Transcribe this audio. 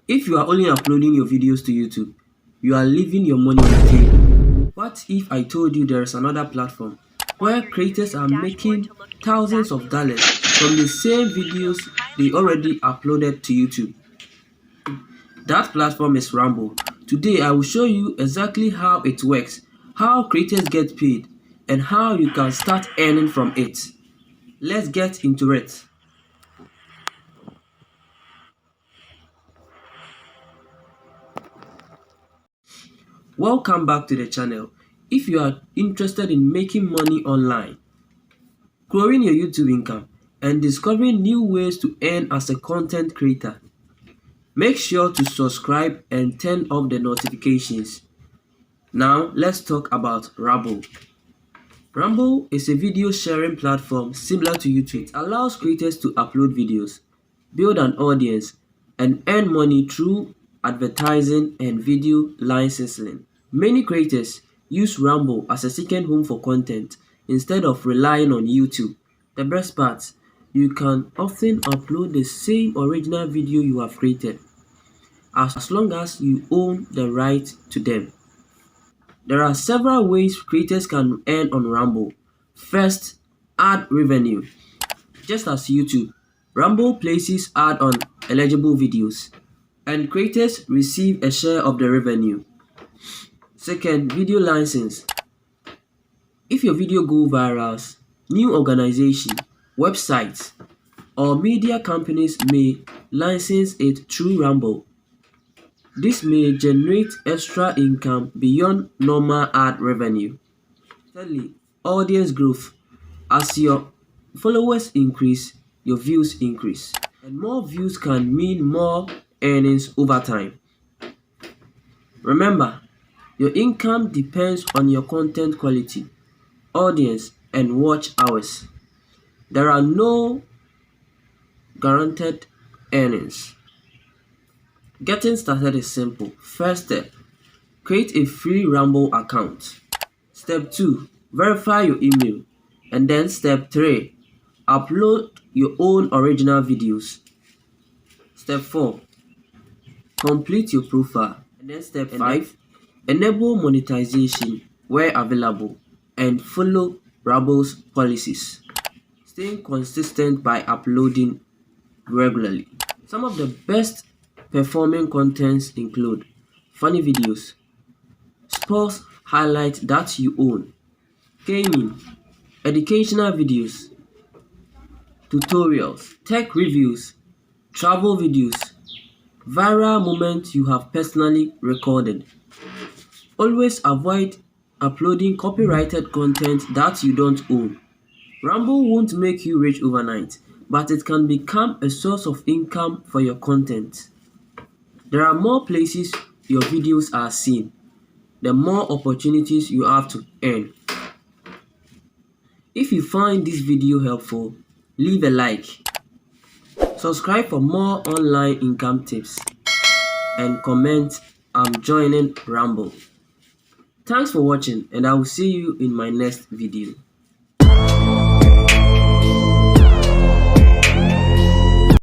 If you are only uploading your videos to YouTube, you are leaving your money on the table. What if I told you there is another platform where creators are making thousands of dollars from the same videos they already uploaded to YouTube? That platform is Rumble. Today I will show you exactly how it works, how creators get paid, and how you can start earning from it. Let's get into it. Welcome back to the channel. If you are interested in making money online, growing your YouTube income, and discovering new ways to earn as a content creator, make sure to subscribe and turn off the notifications. Now let's talk about Rumble. Rumble is a video sharing platform similar to YouTube. It allows creators to upload videos, build an audience, and earn money through advertising and video licensing. Many creators use Rumble as a second home for content instead of relying on YouTube. The best part, you can often upload the same original video you have created as long as you own the right to them. There are several ways creators can earn on Rumble. First, ad revenue. Just as YouTube, Rumble places ad on eligible videos, and creators receive a share of the revenue. Second, video license. If your video go viral, new organizations, websites, or media companies may license it through Rumble. This may generate extra income beyond normal ad revenue. Thirdly, audience growth. As your followers increase, your views increase. And more views can mean more earnings over time. Remember, your income depends on your content quality, audience, and watch hours. There are no guaranteed earnings. Getting started is simple. First step, create a free Rumble account. Step 2, verify your email. And then step 3, upload your own original videos. Step 4, complete your profile. And then step 5, enable monetization where available and follow Rumble's policies. Staying consistent by uploading regularly. Some of the best performing contents include funny videos, sports highlights that you own, gaming, educational videos, tutorials, tech reviews, travel videos, viral moments you have personally recorded. Always avoid uploading copyrighted content that you don't own. Rumble won't make you rich overnight, but it can become a source of income for your content. There are more places your videos are seen, the more opportunities you have to earn. If you find this video helpful, leave a like, subscribe for more online income tips, and comment "I'm joining Rumble." Thanks for watching, and I will see you in my next video.